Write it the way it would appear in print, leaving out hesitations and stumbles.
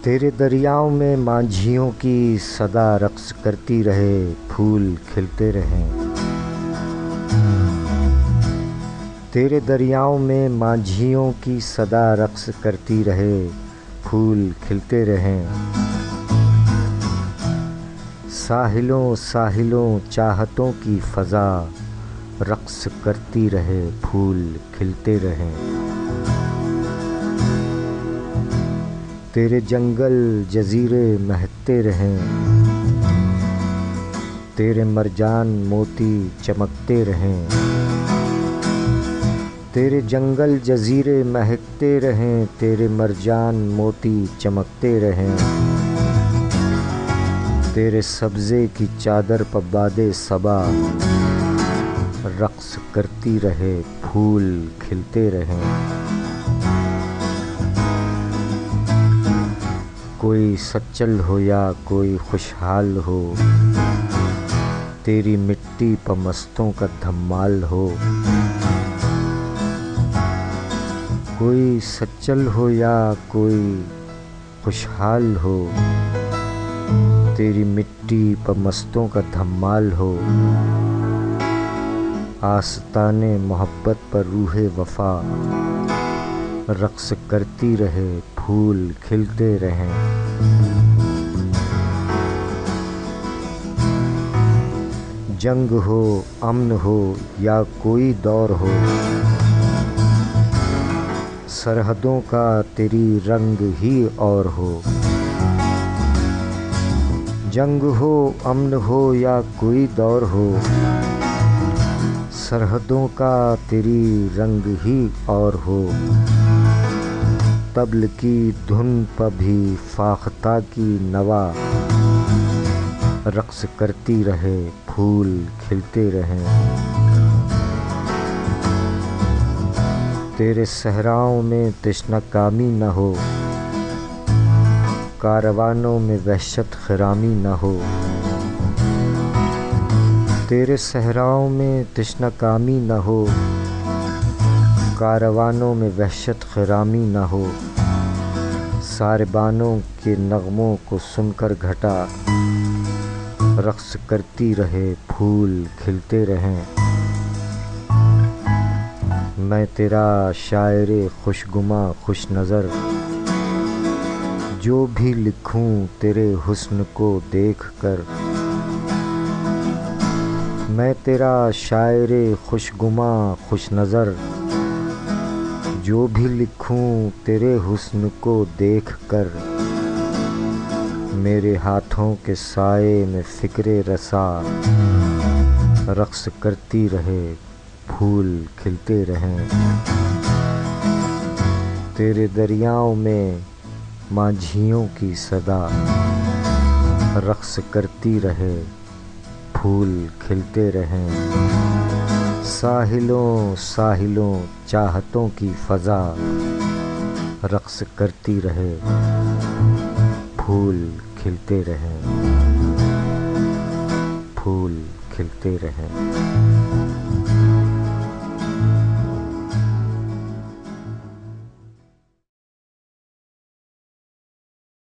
तेरे दरियाओं में मांझियों की सदा रक्स करती रहे, फूल खिलते रहें। तेरे दरियाओं में मांझियों की सदा रक्स करती रहे, फूल खिलते रहें। साहिलों साहिलों चाहतों की फ़ज़ा रक्स करती रहे, फूल खिलते रहें। तेरे जंगल जज़ीरे महकते रहें, तेरे मरजान मोती चमकते रहें। तेरे जंगल जज़ीरे महकते रहें, तेरे मरजान मोती चमकते रहें। तेरे सब्ज़े की चादर पर बादे सबा रक्स करती रहे, फूल खिलते रहें। कोई सच्चल हो या कोई खुशहाल हो, तेरी मिट्टी पर मस्तों का धमाल हो। कोई सच्चल हो या कोई खुशहाल हो, तेरी मिट्टी पर मस्तों का धमाल हो। आस्ताने मोहब्बत पर रूहे वफा रक्स करती रहे, फूल खिलते रहें। जंग हो अमन हो या कोई दौर हो, सरहदों का तेरी रंग ही और हो। जंग हो अमन हो या कोई दौर हो, सरहदों का तेरी रंग ही और हो। तबल की धुन पर भी फाख्ता की नवा रक्स करती रहे, फूल खिलते रहें। तेरे सहराओं में तश्नाकामी न हो, कारवानों में वहशत खरामी न हो। तेरे सहराओं में तश्नाकामी न हो, कारवानों में वहशत खरामी न हो। सारबानों के नगमों को सुनकर घटा रक्स करती रहे, फूल खिलते रहें। मैं तेरा शायरे खुशगुमा खुश नज़र, जो भी लिखूं तेरे हुस्न को देख कर। मैं तेरा शायरे खुशगुमा खुश नज़र, जो भी लिखूं तेरे हुस्न को देख कर। मेरे हाथों के साए में फ़िक्रे रसा रक्स करती रहे, फूल खिलते रहें। तेरे दरियाओं में मांझियों की सदा रक्स करती रहे, फूल खिलते रहें। साहिलों साहिलों चाहतों की फ़ज़ा रक्स करती रहे, फूल खिलते रहें, फूल खिलते रहें।